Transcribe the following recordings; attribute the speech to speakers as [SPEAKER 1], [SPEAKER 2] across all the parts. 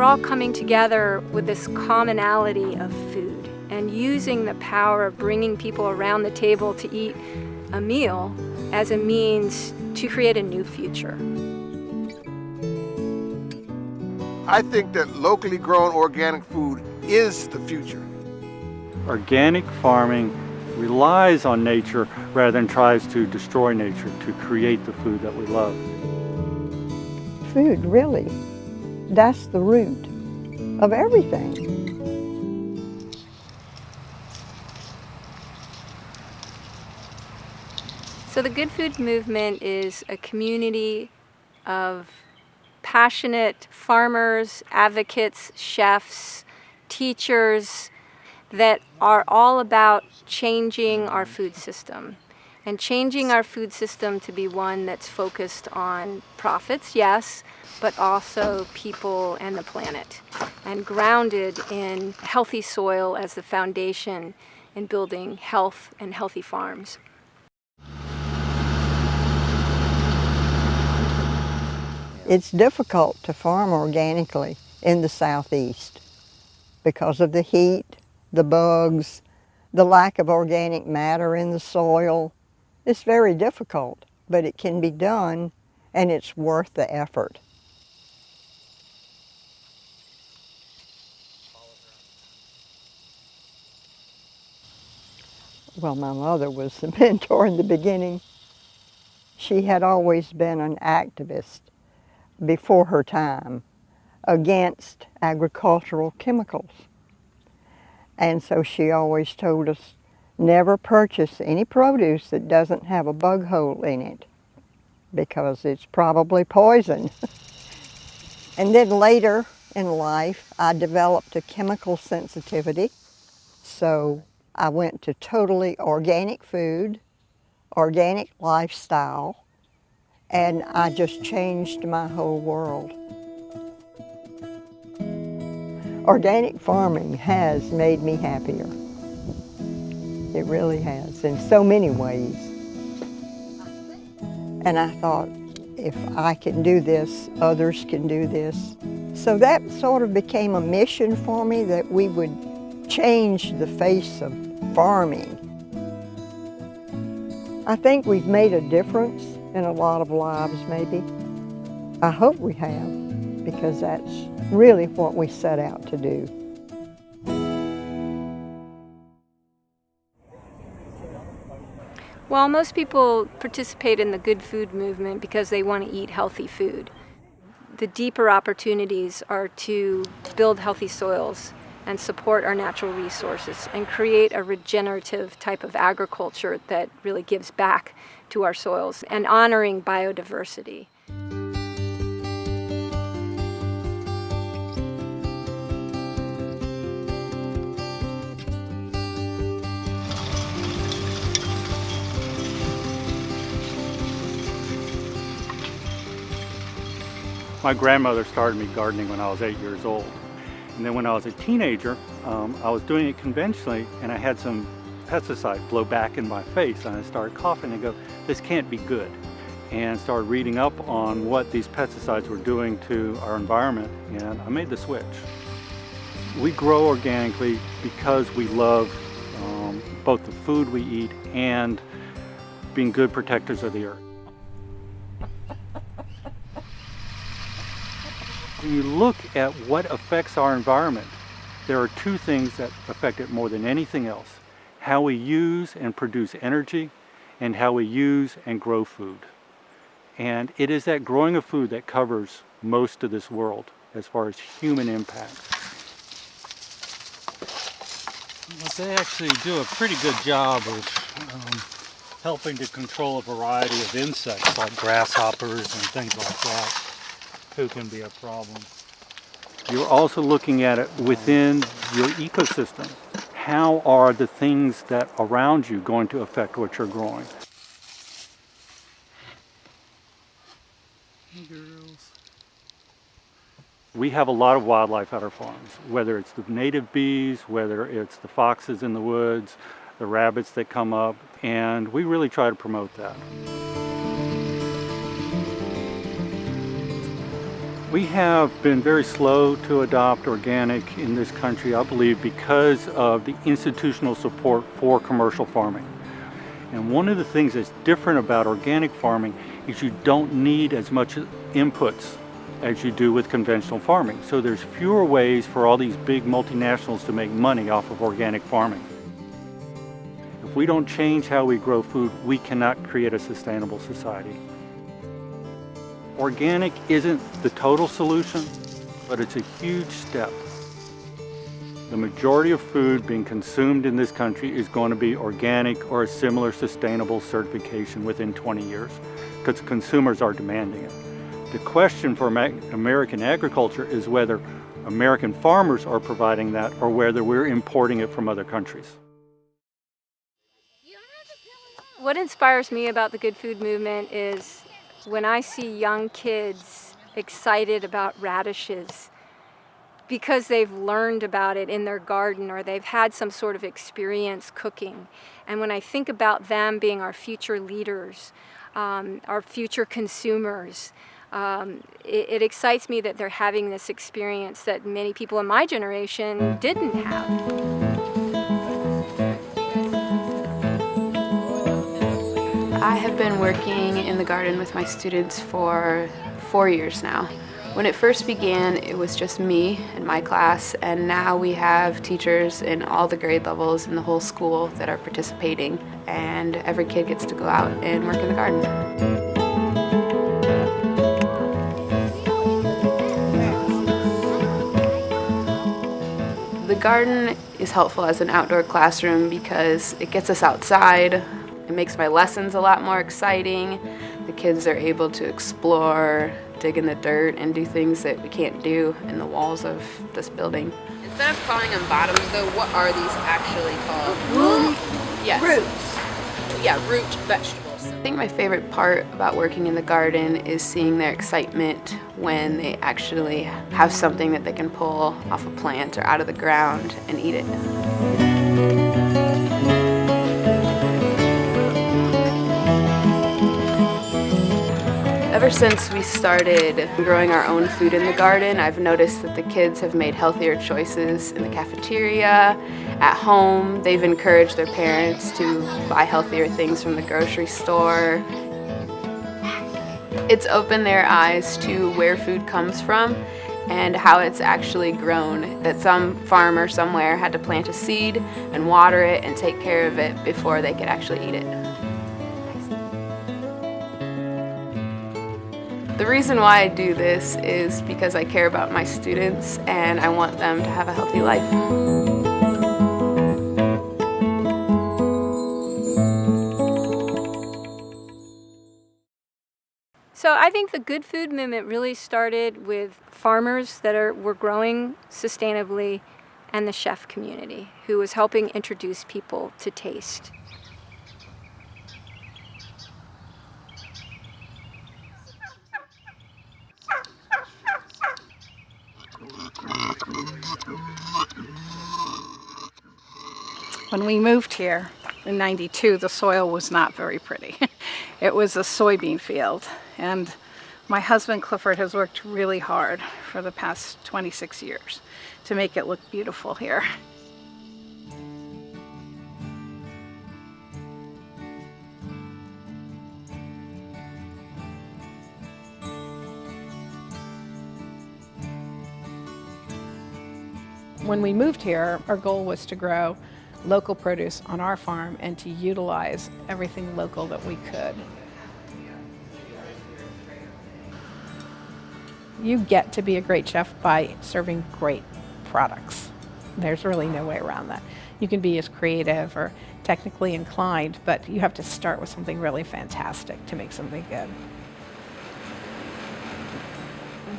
[SPEAKER 1] we're all coming together with this commonality of food and using the power of bringing people around the table to eat a meal as a means to create a new future.
[SPEAKER 2] I think that locally grown organic food is the future.
[SPEAKER 3] Organic farming relies on nature rather than tries to destroy nature to create the food that we love.
[SPEAKER 4] Food, really, that's the root of everything.
[SPEAKER 1] So the Good Food Movement is a community of passionate farmers, advocates, chefs, teachers that are all about changing our food system. And changing our food system to be one that's focused on profits, yes, but also people and the planet, and grounded in healthy soil as the foundation in building health and healthy farms.
[SPEAKER 4] It's difficult to farm organically in the Southeast because of the heat, the bugs, the lack of organic matter in the soil. It's very difficult, but it can be done, and it's worth the effort. Well, my mother was the mentor in the beginning. She had always been an activist before her time against agricultural chemicals. And so she always told us, never purchase any produce that doesn't have a bug hole in it, because it's probably poison. And then later in life, I developed a chemical sensitivity. So I went to totally organic food, organic lifestyle, and I just changed my whole world. Organic farming has made me happier. It really has, in so many ways. And I thought, if I can do this, others can do this. So that sort of became a mission for me, that we would change the face of farming. I think we've made a difference in a lot of lives, maybe. I hope we have, because that's really what we set out to do.
[SPEAKER 1] Well, most people participate in the Good Food Movement because they want to eat healthy food. The deeper opportunities are to build healthy soils and support our natural resources and create a regenerative type of agriculture that really gives back to our soils and honoring biodiversity.
[SPEAKER 3] My grandmother started me gardening when I was 8 years old. And then when I was a teenager, I was doing it conventionally, and I had some pesticide blow back in my face, and I started coughing and go, this can't be good. And started reading up on what these pesticides were doing to our environment, and I made the switch. We grow organically because we love both the food we eat and being good protectors of the earth. When you look at what affects our environment, there are two things that affect it more than anything else: how we use and produce energy, and how we use and grow food. And it is that growing of food that covers most of this world as far as human impact.
[SPEAKER 5] Well, they actually do a pretty good job of helping to control a variety of insects like grasshoppers and things like that, who can be a problem.
[SPEAKER 3] You're also looking at it within your ecosystem. How are the things that around you going to affect what you're growing?
[SPEAKER 5] Girls.
[SPEAKER 3] We have a lot of wildlife at our farms, whether it's the native bees, whether it's the foxes in the woods, the rabbits that come up, and we really try to promote that. We have been very slow to adopt organic in this country, I believe, because of the institutional support for commercial farming. And one of the things that's different about organic farming is you don't need as much inputs as you do with conventional farming. So there's fewer ways for all these big multinationals to make money off of organic farming. If we don't change how we grow food, we cannot create a sustainable society. Organic isn't the total solution, but it's a huge step. The majority of food being consumed in this country is going to be organic or a similar sustainable certification within 20 years, because consumers are demanding it. The question for American agriculture is whether American farmers are providing that or whether we're importing it from other countries.
[SPEAKER 1] What inspires me about the Good Food Movement is when I see young kids excited about radishes because they've learned about it in their garden or they've had some sort of experience cooking. And when I think about them being our future leaders, our future consumers, it excites me that they're having this experience that many people in my generation didn't have.
[SPEAKER 6] I have been working in the garden with my students for 4 years now. When it first began, it was just me and my class, and now we have teachers in all the grade levels in the whole school that are participating, and every kid gets to go out and work in the garden. The garden is helpful as an outdoor classroom because it gets us outside. It makes my lessons a lot more exciting. The kids are able to explore, dig in the dirt, and do things that we can't do in the walls of this building.
[SPEAKER 7] Instead of calling them bottoms, though, what are these actually called?
[SPEAKER 6] Yes.
[SPEAKER 7] Roots. Yeah, root vegetables.
[SPEAKER 6] I think my favorite part about working in the garden is seeing their excitement when they actually have something that they can pull off a plant or out of the ground and eat it. Ever since we started growing our own food in the garden, I've noticed that the kids have made healthier choices in the cafeteria, at home. They've encouraged their parents to buy healthier things from the grocery store. It's opened their eyes to where food comes from and how it's actually grown, that some farmer somewhere had to plant a seed and water it and take care of it before they could actually eat it. The reason why I do this is because I care about my students and I want them to have a healthy life.
[SPEAKER 1] So I think the Good Food Movement really started with farmers that were growing sustainably and the chef community who was helping introduce people to taste.
[SPEAKER 8] When we moved here in '92, the soil was not very pretty. It was a soybean field, and my husband Clifford has worked really hard for the past 26 years to make it look beautiful here. When we moved here, our goal was to grow local produce on our farm and to utilize everything local that we could. You get to be a great chef by serving great products. There's really no way around that. You can be as creative or technically inclined, but you have to start with something really fantastic to make something good.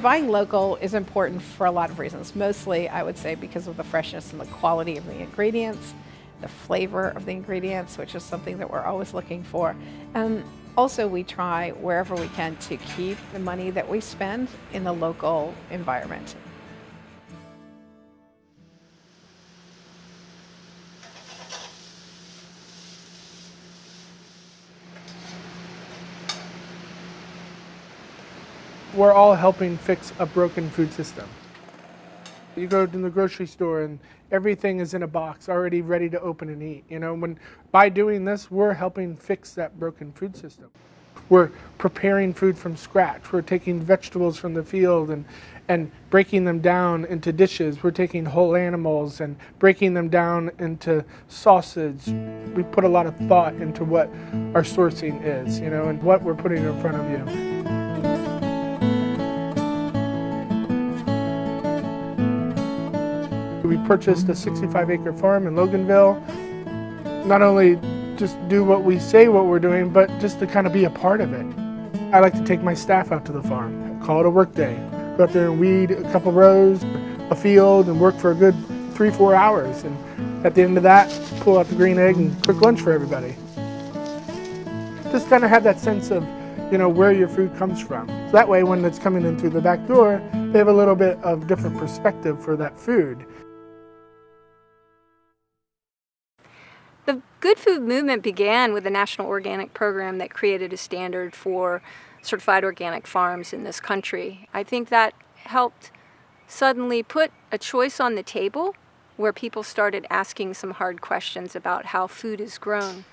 [SPEAKER 8] Buying local is important for a lot of reasons. Mostly, I would say, because of the freshness and the quality of the ingredients, the flavor of the ingredients, which is something that we're always looking for. And also, we try wherever we can to keep the money that we spend in the local environment.
[SPEAKER 9] we're all helping fix a broken food system. You go to the grocery store and everything is in a box already ready to open and eat. You know, by doing this, we're helping fix that broken food system. We're preparing food from scratch. We're taking vegetables from the field and breaking them down into dishes. We're taking whole animals and breaking them down into sausage. We put a lot of thought into what our sourcing is, you know, and what we're putting in front of you. We purchased a 65-acre farm in Loganville. Not only just do what we say what we're doing, but just to kind of be a part of it. I like to take my staff out to the farm, call it a work day. Go out there and weed a couple rows, a field, and work for a good 3-4 hours. And at the end of that, pull out the green egg and cook lunch for everybody. Just kind of have that sense of, you know, where your food comes from. So that way, when it's coming in through the back door, they have a little bit of different perspective for that food.
[SPEAKER 1] The Good Food movement began with the National Organic Program that created a standard for certified organic farms in this country. I think that helped suddenly put a choice on the table where people started asking some hard questions about how food is grown.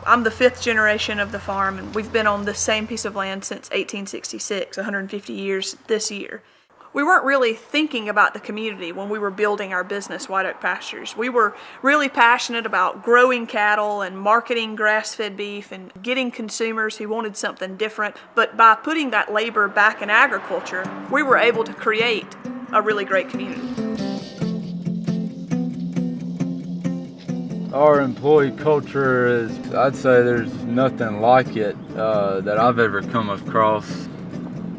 [SPEAKER 10] I'm the 5th generation of the farm, and we've been on the same piece of land since 1866, 150 years this year. We weren't really thinking about the community when we were building our business, White Oak Pastures. We were really passionate about growing cattle and marketing grass-fed beef and getting consumers who wanted something different. But by putting that labor back in agriculture, we were able to create a really great community.
[SPEAKER 11] Our employee culture is, I'd say there's nothing like it that I've ever come across.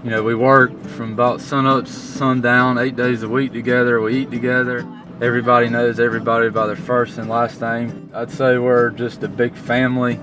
[SPEAKER 11] You know, we work from about sunup to sundown, 8 days a week together, we eat together. Everybody knows everybody by their first and last name. I'd say we're just a big family.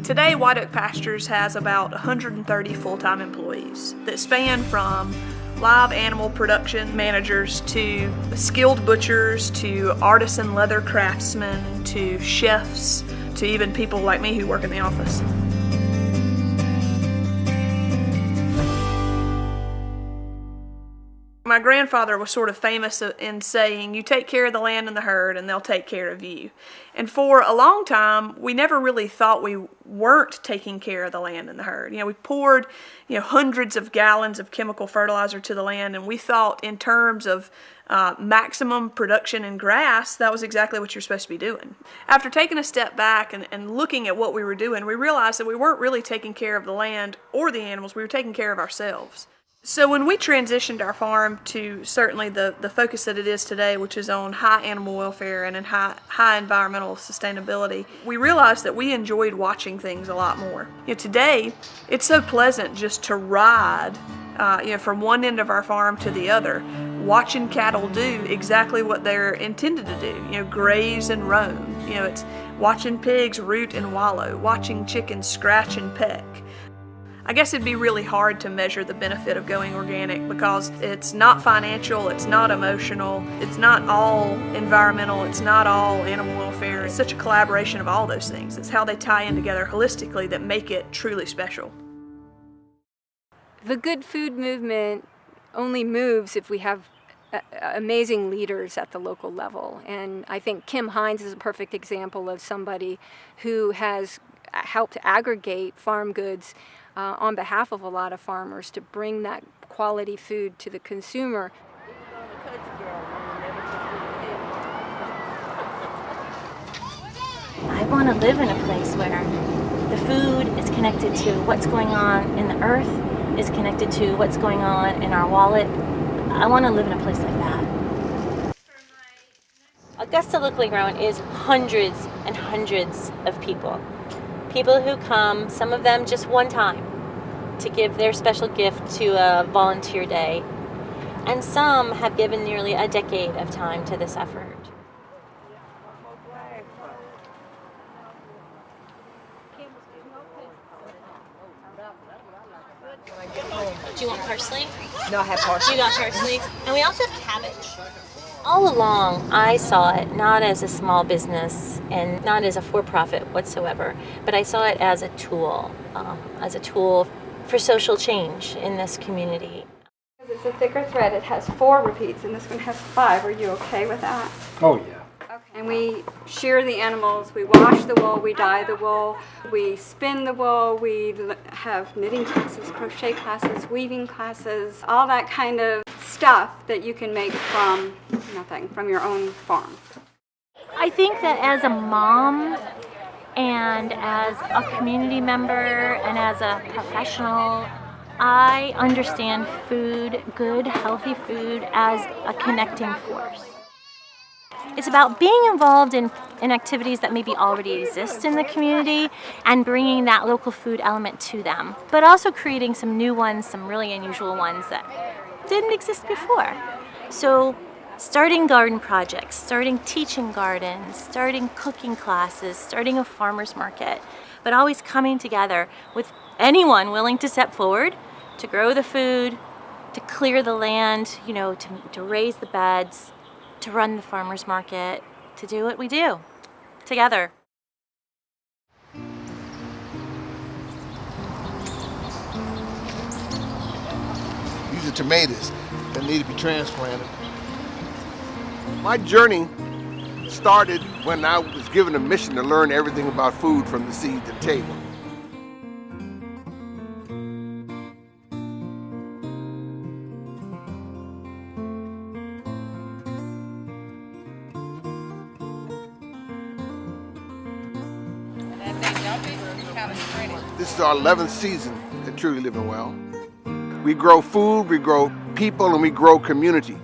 [SPEAKER 10] Today, White Oak Pastures has about 130 full-time employees that span from live animal production managers to skilled butchers to artisan leather craftsmen to chefs to even people like me who work in the office. My grandfather was sort of famous in saying, you take care of the land and the herd and they'll take care of you. And for a long time, we never really thought we weren't taking care of the land and the herd. You know, we poured, hundreds of gallons of chemical fertilizer to the land, and we thought in terms of maximum production in grass, that was exactly what you're supposed to be doing. After taking a step back and looking at what we were doing, we realized that we weren't really taking care of the land or the animals, we were taking care of ourselves. So when we transitioned our farm to certainly the focus that it is today, which is on high animal welfare and in high environmental sustainability, we realized that we enjoyed watching things a lot more. Today, it's so pleasant just to ride from one end of our farm to the other, watching cattle do exactly what they're intended to do, graze and roam. It's watching pigs root and wallow, watching chickens scratch and peck. I guess it'd be really hard to measure the benefit of going organic because it's not financial, it's not emotional, it's not all environmental, it's not all animal welfare. It's such a collaboration of all those things. It's how they tie in together holistically that make it truly special.
[SPEAKER 1] The good food movement only moves if we have amazing leaders at the local level. And I think Kim Hines is a perfect example of somebody who has helped aggregate farm goods on behalf of a lot of farmers to bring that quality food to the consumer.
[SPEAKER 12] I want to live in a place where the food is connected to what's going on in the earth, is connected to what's going on in our wallet. I want to live in a place like that. Augusta Locally Grown is hundreds and hundreds of people. People who come, some of them just one time, to give their special gift to a volunteer day. And some have given nearly a decade of time to this effort.
[SPEAKER 13] When I get home,
[SPEAKER 12] Do you want parsley?
[SPEAKER 7] No, I have parsley.
[SPEAKER 12] You got parsley. And we also have cabbage. All along, I saw it not as a small business and not as a for-profit whatsoever, but I saw it as a tool for social change in this community.
[SPEAKER 13] It's a thicker thread. It has 4 repeats, and this one has 5. Are you okay with that?
[SPEAKER 5] Oh yeah.
[SPEAKER 13] Okay. And we shear the animals, we wash the wool, we dye the wool, we spin the wool, we have knitting classes, crochet classes, weaving classes, all that kind of stuff that you can make from nothing, from your own farm.
[SPEAKER 12] I think that as a mom and as a community member and as a professional, I understand food, good, healthy food, as a connecting force. It's about being involved in activities that maybe already exist in the community and bringing that local food element to them, but also creating some new ones, some really unusual ones that didn't exist before. So starting garden projects, starting teaching gardens, starting cooking classes, starting a farmer's market, but always coming together with anyone willing to step forward to grow the food, to clear the land, to raise the beds, to run the farmer's market, to do what we do together.
[SPEAKER 2] These are tomatoes that need to be transplanted. My journey started when I was given a mission to learn everything about food from the seed to the table. This is our 11th season at Truly Living Well. We grow food, we grow people, and we grow community.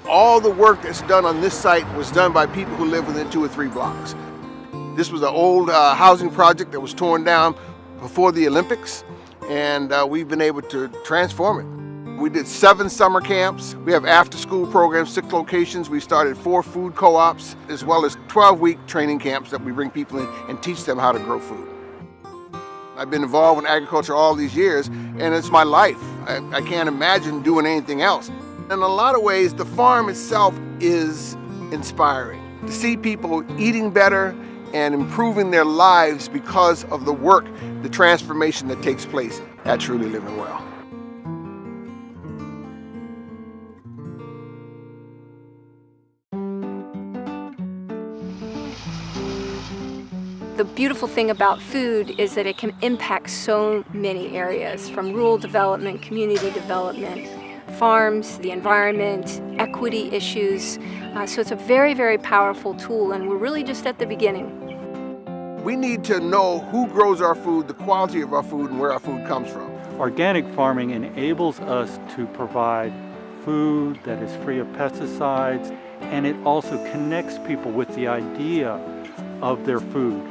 [SPEAKER 2] All the work that's done on this site was done by people who live within 2 or 3 blocks. This was an old housing project that was torn down before the Olympics, and we've been able to transform it. We did 7 summer camps. We have after-school programs, 6 locations. We started 4 food co-ops, as well as 12-week training camps that we bring people in and teach them how to grow food. I've been involved in agriculture all these years, and it's my life. I can't imagine doing anything else. In a lot of ways, the farm itself is inspiring. To see people eating better and improving their lives because of the work, the transformation that takes place at Truly Living Well.
[SPEAKER 1] The beautiful thing about food is that it can impact so many areas, from rural development, community development, farms, the environment, equity issues. So it's a very, very powerful tool, and we're really just at the beginning.
[SPEAKER 2] We need to know who grows our food, the quality of our food, and where our food comes from.
[SPEAKER 3] Organic farming enables us to provide food that is free of pesticides, and it also connects people with the idea of their food.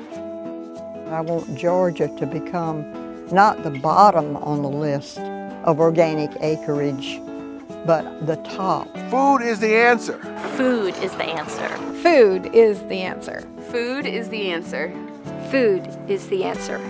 [SPEAKER 4] I want Georgia to become not the bottom on the list of organic acreage, but the top.
[SPEAKER 2] Food is the answer.
[SPEAKER 12] Food is the answer.
[SPEAKER 8] Food is the answer.
[SPEAKER 6] Food is the answer.
[SPEAKER 1] Food is the answer.